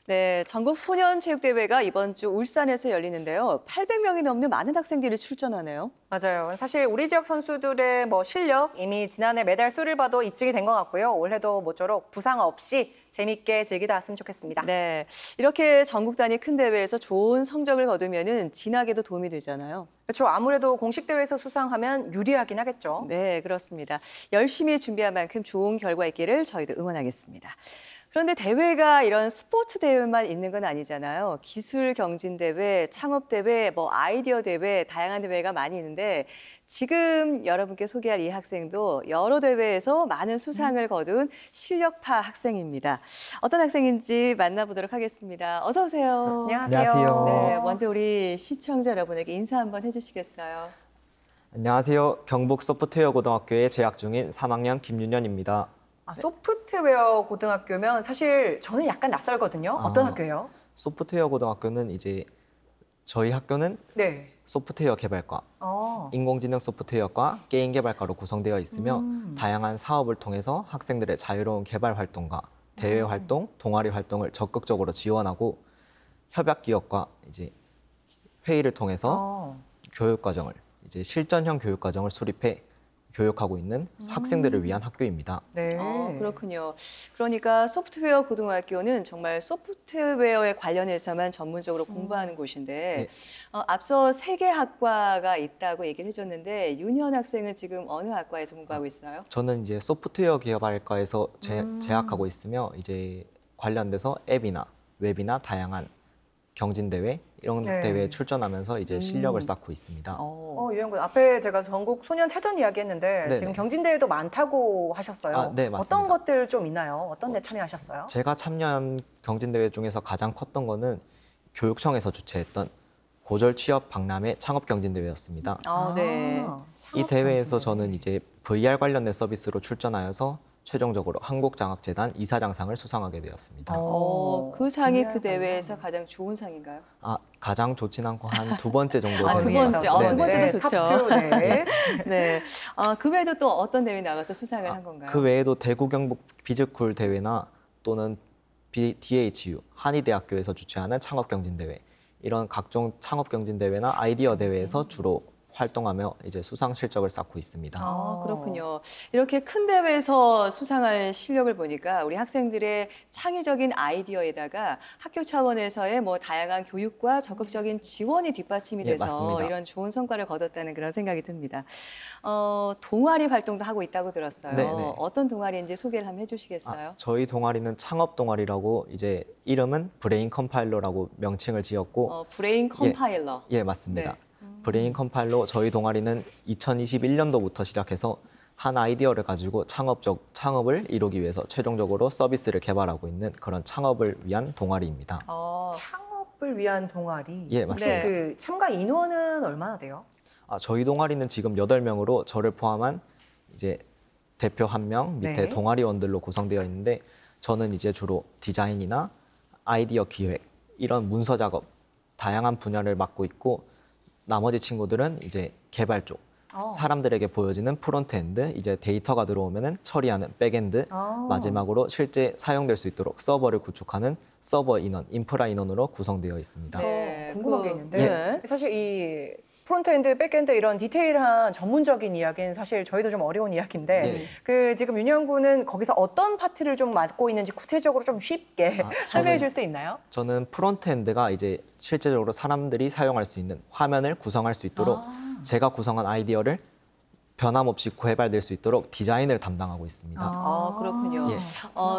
네, 전국 소년체육대회가 이번 주 울산에서 열리는데요. 800명이 넘는 많은 학생들이 출전하네요. 맞아요. 사실 우리 지역 선수들의 실력 이미 지난해 메달 수를 봐도 입증이 된 것 같고요. 올해도 모쪼록 부상 없이 재밌게 즐기다 왔으면 좋겠습니다. 네, 이렇게 전국 단위 큰 대회에서 좋은 성적을 거두면은 진학에도 도움이 되잖아요. 그렇죠. 아무래도 공식 대회에서 수상하면 유리하긴 하겠죠. 네, 그렇습니다. 열심히 준비한 만큼 좋은 결과 있기를 저희도 응원하겠습니다. 그런데 대회가 이런 스포츠 대회만 있는 건 아니잖아요. 기술 경진 대회, 창업 대회, 아이디어 대회, 다양한 대회가 많이 있는데 지금 여러분께 소개할 이 학생도 여러 대회에서 많은 수상을 거둔 실력파 학생입니다. 어떤 학생인지 만나보도록 하겠습니다. 어서 오세요. 안녕하세요. 네, 먼저 우리 시청자 여러분에게 인사 한번 해주시겠어요? 안녕하세요. 경북 소프트웨어 고등학교에 재학 중인 3학년 김윤현입니다. 소프트웨어 고등학교면 사실 저는 약간 낯설거든요. 어떤 학교예요? 소프트웨어 고등학교는 이제 저희 학교는 네. 소프트웨어 개발과, 인공지능 소프트웨어과, 게임 개발과로 구성되어 있으며 다양한 사업을 통해서 학생들의 자유로운 개발 활동과 대외 활동, 동아리 활동을 적극적으로 지원하고 협약 기업과 이제 회의를 통해서 교육 과정을 이제 실전형 교육 과정을 수립해 교육하고 있는 학생들을 위한 학교입니다. 네. 그렇군요. 그러니까 소프트웨어 고등학교는 정말 소프트웨어에 관련해서만 전문적으로 공부하는 곳인데 앞서 3개 학과가 있다고 얘기를 해줬는데 윤현 학생은 지금 어느 학과에서 공부하고 있어요? 저는 이제 소프트웨어 개발과에서 재학하고 있으며 이제 관련돼서 앱이나 웹이나 다양한 경진대회 이런 대회에 출전하면서 이제 실력을 쌓고 있습니다. 유현군, 앞에 제가 전국 소년체전 이야기했는데 네네. 지금 경진대회도 많다고 하셨어요. 네, 맞습니다. 어떤 것들 좀 있나요? 어떤 데 참여하셨어요? 제가 참여한 경진대회 중에서 가장 컸던 거는 교육청에서 주최했던 고졸 취업 박람회 창업경진대회였습니다. 네. 이 대회에서 저는 이제 VR 관련된 서비스로 출전하여서 최종적으로 한국장학재단 이사장상을 수상하게 되었습니다. 그 상이 그 대회에서 가장 좋은 상인가요? 가장 좋진 않고 한 2번째 정도 두 되는 번째. 것 같습니다. 두 번째도 좋죠. 탑2, 네. 네. 그 외에도 또 어떤 대회 나가서 수상을 한 건가요? 그 외에도 대구 경북 비즈쿨 대회나 또는 DHU 한의대학교에서 주최하는 창업경진대회 이런 각종 창업경진대회나 아이디어 대회에서 주로 활동하며 이제 수상 실적을 쌓고 있습니다. 그렇군요. 이렇게 큰 대회에서 수상할 실력을 보니까 우리 학생들의 창의적인 아이디어에다가 학교 차원에서의 다양한 교육과 적극적인 지원이 뒷받침이 돼서 맞습니다. 이런 좋은 성과를 거뒀다는 그런 생각이 듭니다. 동아리 활동도 하고 있다고 들었어요. 네네. 어떤 동아리인지 소개를 한번 해주시겠어요? 저희 동아리는 창업 동아리라고 이제 이름은 브레인 컴파일러라고 명칭을 지었고 브레인 컴파일러. 예, 맞습니다. 네. 브레인 컴파일러 저희 동아리는 2021년도부터 시작해서 한 아이디어를 가지고 창업을 이루기 위해서 최종적으로 서비스를 개발하고 있는 그런 창업을 위한 동아리입니다. 창업을 위한 동아리. 예, 맞습니다. 그 참가 인원은 얼마나 돼요? 저희 동아리는 지금 8명으로 저를 포함한 이제 대표 1명, 밑에 동아리원들로 구성되어 있는데 저는 이제 주로 디자인이나 아이디어 기획, 이런 문서 작업, 다양한 분야를 맡고 있고 나머지 친구들은 이제 개발 쪽, 사람들에게 보여지는 프론트엔드, 이제 데이터가 들어오면은 처리하는 백엔드, 마지막으로 실제 사용될 수 있도록 서버를 구축하는 서버 인원, 인프라 인원으로 구성되어 있습니다. 궁금한 게 있는데 사실 이 프론트엔드, 백엔드 이런 디테일한 전문적인 이야기는 사실 저희도 좀 어려운 이야기인데 지금 윤현 군은 거기서 어떤 파트를 좀 맡고 있는지 구체적으로 좀 쉽게 설명해 줄 수 있나요? 저는 프론트엔드가 이제 실제적으로 사람들이 사용할 수 있는 화면을 구성할 수 있도록 제가 구성한 아이디어를 변함없이 개발될 수 있도록 디자인을 담당하고 있습니다. 그렇군요.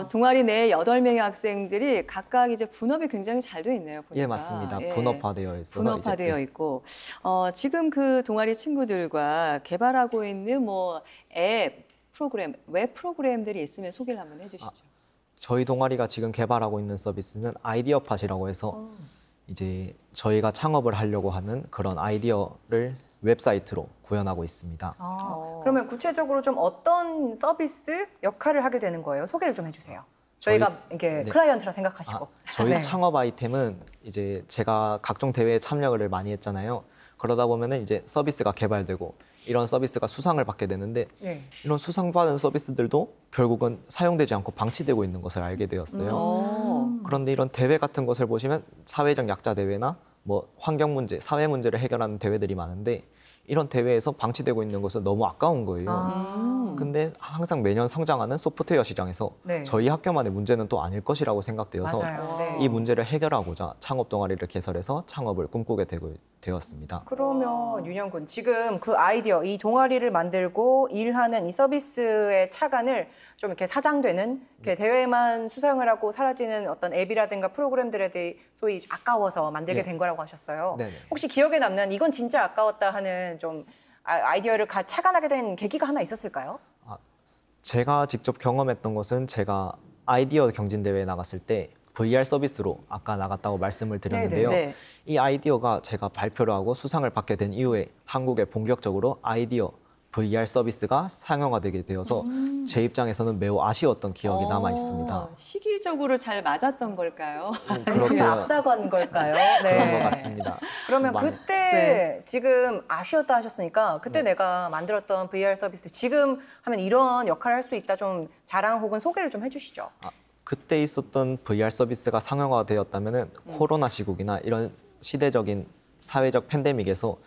동아리 내 8명의 학생들이 각각 이제 분업이 굉장히 잘 돼 있네요. 보니까. 예, 맞습니다. 분업화되어 있어서 분업화되어 있고 지금 그 동아리 친구들과 개발하고 있는 앱 프로그램, 웹 프로그램들이 있으면 소개를 한번 해주시죠. 저희 동아리가 지금 개발하고 있는 서비스는 아이디어팟이라고 해서 이제 저희가 창업을 하려고 하는 그런 아이디어를 웹사이트로 구현하고 있습니다. 그러면 구체적으로 좀 어떤 서비스 역할을 하게 되는 거예요? 소개를 좀 해주세요. 저희가 이렇게 클라이언트라 생각하시고. 저희 창업 아이템은 이제 제가 각종 대회에 참여를 많이 했잖아요. 그러다 보면은 이제 서비스가 개발되고 이런 서비스가 수상을 받게 되는데 네. 이런 수상받은 서비스들도 결국은 사용되지 않고 방치되고 있는 것을 알게 되었어요. 그런데 이런 대회 같은 것을 보시면 사회적 약자 대회나 뭐 환경 문제, 사회 문제를 해결하는 대회들이 많은데 이런 대회에서 방치되고 있는 것은 너무 아까운 거예요. 근데 항상 매년 성장하는 소프트웨어 시장에서 네. 저희 학교만의 문제는 또 아닐 것이라고 생각되어서 맞아요. 네. 이 문제를 해결하고자 창업 동아리를 개설해서 창업을 꿈꾸게 되었습니다. 그러면 윤영군 지금 그 아이디어, 이 동아리를 만들고 일하는 이 서비스의 차관을 좀 이렇게 사장되는 이렇게 대회만 수상을 하고 사라지는 어떤 앱이라든가 프로그램들에 대해 소위 아까워서 만들게 네. 된 거라고 하셨어요. 네네. 혹시 기억에 남는 이건 진짜 아까웠다 하는 좀 아이디어를 차관하게 된 계기가 하나 있었을까요? 제가 직접 경험했던 것은 제가 아이디어 경진대회에 나갔을 때 VR 서비스로 아까 나갔다고 말씀을 드렸는데요. 네네. 이 아이디어가 제가 발표를 하고 수상을 받게 된 이후에 한국에 본격적으로 아이디어 VR 서비스가 상용화되게 되어서 제 입장에서는 매우 아쉬웠던 기억이 남아 있습니다. 시기적으로 잘 맞았던 걸까요? 그게 앞서간 걸까요? 그런 것 같습니다. 그러면 많이- 그때 지금 아쉬웠다 하셨으니까 그때 내가 만들었던 VR 서비스 지금 하면 이런 역할을 할 수 있다 좀 자랑 혹은 소개를 좀 해주시죠. 그때 있었던 VR 서비스가 상용화되었다면 코로나 시국이나 이런 시대적인 사회적 팬데믹에서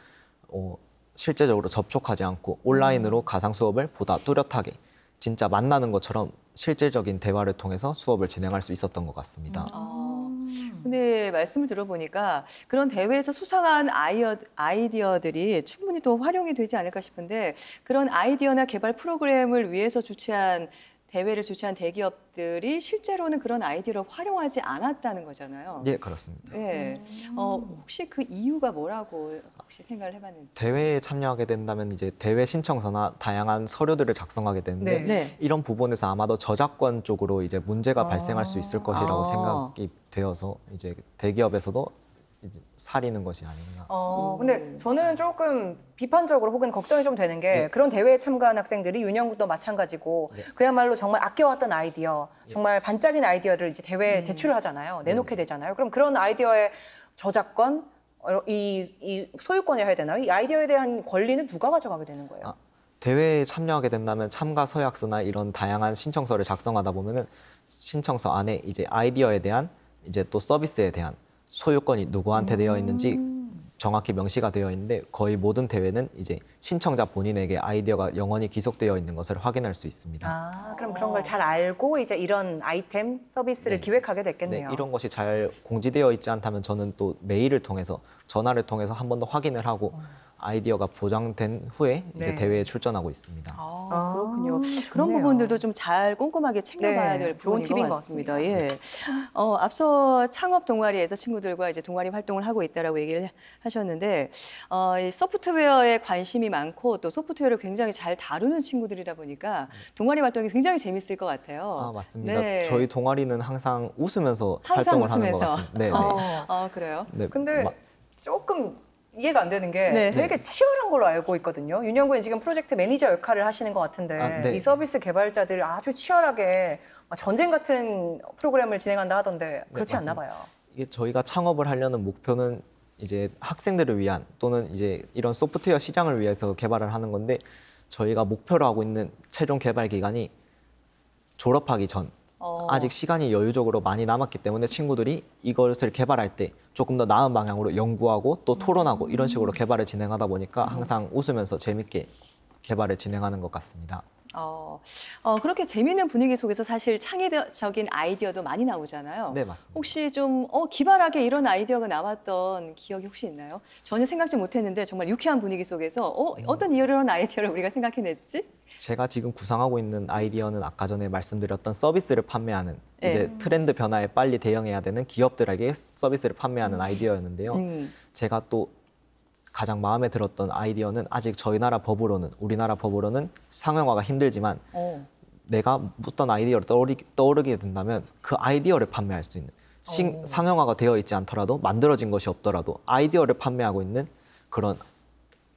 실제적으로 접촉하지 않고 온라인으로 가상 수업을 보다 뚜렷하게 진짜 만나는 것처럼 실질적인 대화를 통해서 수업을 진행할 수 있었던 것 같습니다. 근데 말씀을 들어보니까 그런 대회에서 수상한 아이디어들이 충분히 또 활용이 되지 않을까 싶은데 그런 아이디어나 개발 프로그램을 위해서 대회를 주최한 대기업들이 실제로는 그런 아이디어를 활용하지 않았다는 거잖아요. 예, 그렇습니다. 네. 혹시 그 이유가 뭐라고 혹시 생각을 해봤는지. 대회에 참여하게 된다면 이제 대회 신청서나 다양한 서류들을 작성하게 되는데 네. 이런 부분에서 아마도 저작권 쪽으로 이제 문제가 발생할 수 있을 것이라고 아. 생각이 되어서 이제 대기업에서도 이제 사리는 것이 아닌가. 근데 저는 조금 비판적으로 혹은 걱정이 좀 되는 게 네. 그런 대회에 참가한 학생들이 윤영군도 마찬가지고 네. 그야말로 정말 아껴왔던 아이디어, 정말 반짝이는 아이디어를 이제 대회에 제출을 하잖아요. 내놓게 되잖아요. 그럼 그런 아이디어의 저작권, 이 소유권이라 해야 되나요? 이 아이디어에 대한 권리는 누가 가져가게 되는 거예요? 대회에 참여하게 된다면 참가 서약서나 이런 다양한 신청서를 작성하다 보면은 신청서 안에 이제 아이디어에 대한 이제 또 서비스에 대한 소유권이 누구한테 되어 있는지 정확히 명시가 되어 있는데 거의 모든 대회는 이제 신청자 본인에게 아이디어가 영원히 기속되어 있는 것을 확인할 수 있습니다. 그럼 그런 걸 잘 알고 이제 이런 아이템 서비스를 네. 기획하게 네, 됐겠네요. 이런 것이 잘 공지되어 있지 않다면 저는 또 메일을 통해서 전화를 통해서 한 번 더 확인을 하고 아이디어가 보장된 후에 이제 네. 대회에 출전하고 있습니다. 그렇군요. 그런 좋네요. 부분들도 좀 잘 꼼꼼하게 챙겨봐야 네, 될 좋은 부분인 팁인 것 것 같습니다. 예. 앞서 창업 동아리에서 친구들과 이제 동아리 활동을 하고 있다라고 얘기를 하셨는데 이 소프트웨어에 관심이 많고 또 소프트웨어를 굉장히 잘 다루는 친구들이다 보니까 동아리 활동이 굉장히 재밌을 것 같아요. 맞습니다. 네. 저희 동아리는 항상 웃으면서 항상 활동을 하는 것 웃으면서. 같습니다. 네, 네. 그래요? 네, 근데 조금 이해가 안 되는 게 네. 되게 치열한 걸로 알고 있거든요. 윤영군이 지금 프로젝트 매니저 역할을 하시는 것 같은데 네. 이 서비스 개발자들 아주 치열하게 막 전쟁 같은 프로그램을 진행한다 하던데 그렇지 않나 맞습니다. 봐요. 이게 저희가 창업을 하려는 목표는 이제 학생들을 위한 또는 이제 이런 소프트웨어 시장을 위해서 개발을 하는 건데 저희가 목표로 하고 있는 최종 개발 기간이 졸업하기 전 아직 시간이 여유적으로 많이 남았기 때문에 친구들이 이것을 개발할 때 조금 더 나은 방향으로 연구하고 또 토론하고 이런 식으로 개발을 진행하다 보니까 항상 웃으면서 재밌게 개발을 진행하는 것 같습니다. 그렇게 재미있는 분위기 속에서 사실 창의적인 아이디어도 많이 나오잖아요. 네, 맞습니다. 혹시 좀 기발하게 이런 아이디어가 나왔던 기억이 혹시 있나요? 전혀 생각지 못했는데 정말 유쾌한 분위기 속에서 어떤 이런 아이디어를 우리가 생각해냈지? 제가 지금 구상하고 있는 아이디어는 아까 전에 말씀드렸던 서비스를 판매하는 네. 이제 트렌드 변화에 빨리 대응해야 되는 기업들에게 서비스를 판매하는 아이디어였는데요. 제가 또 가장 마음에 들었던 아이디어는 아직 우리나라 법으로는 상용화가 힘들지만 내가 어떤 아이디어를 떠오르게 된다면 그 아이디어를 판매할 수 있는 상용화가 되어 있지 않더라도 만들어진 것이 없더라도 아이디어를 판매하고 있는 그런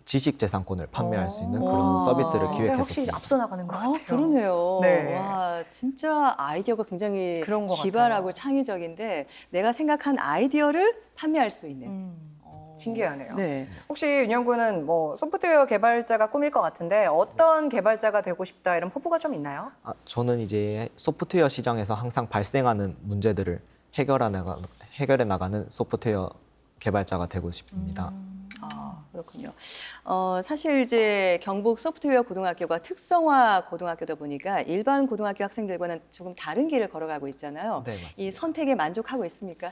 지식재산권을 판매할 수 있는 그런 서비스를 확실히 기획했었습니다. 앞서 나가는 것 같아요. 그러네요. 네. 와, 진짜 아이디어가 굉장히 그런 것 기발하고 같아요. 창의적인데 내가 생각한 아이디어를 판매할 수 있는. 신기하네요. 네. 혹시 윤영 군은 뭐 소프트웨어 개발자가 꿈일 것 같은데 어떤 개발자가 되고 싶다 이런 포부가 좀 있나요? 저는 이제 소프트웨어 시장에서 항상 발생하는 문제들을 해결해 나가는 소프트웨어 개발자가 되고 싶습니다. 그렇군요. 사실 이제 경북 소프트웨어 고등학교가 특성화 고등학교다 보니까 일반 고등학교 학생들과는 조금 다른 길을 걸어가고 있잖아요. 네, 맞습니다. 이 선택에 만족하고 있습니까?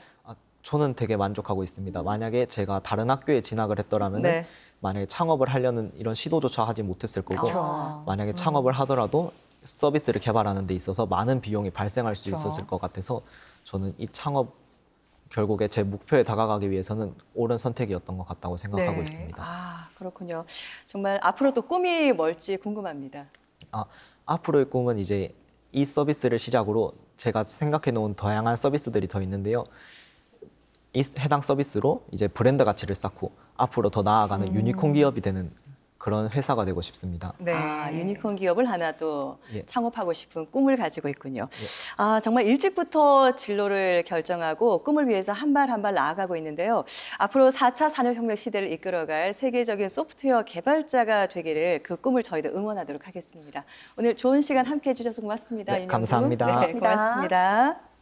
저는 되게 만족하고 있습니다. 만약에 제가 다른 학교에 진학을 했더라면 네. 만약에 창업을 하려는 이런 시도조차 하지 못했을 거고 그렇죠. 만약에 창업을 하더라도 서비스를 개발하는 데 있어서 많은 비용이 발생할 수 그렇죠. 있었을 것 같아서 저는 이 창업 결국에 제 목표에 다가가기 위해서는 옳은 선택이었던 것 같다고 생각하고 네. 있습니다. 그렇군요. 정말 앞으로 또 꿈이 뭘지 궁금합니다. 앞으로의 꿈은 이제 이 서비스를 시작으로 제가 생각해 놓은 다양한 서비스들이 더 있는데요. 이 해당 서비스로 이제 브랜드 가치를 쌓고 앞으로 더 나아가는 유니콘 기업이 되는 그런 회사가 되고 싶습니다. 네. 유니콘 기업을 하나 또 예. 창업하고 싶은 꿈을 가지고 있군요. 정말 일찍부터 진로를 결정하고 꿈을 위해서 한 발 한 발 나아가고 있는데요. 앞으로 4차 산업혁명 시대를 이끌어갈 세계적인 소프트웨어 개발자가 되기를 그 꿈을 저희도 응원하도록 하겠습니다. 오늘 좋은 시간 함께해 주셔서 고맙습니다. 네, 윤영주. 감사합니다. 네, 고맙습니다.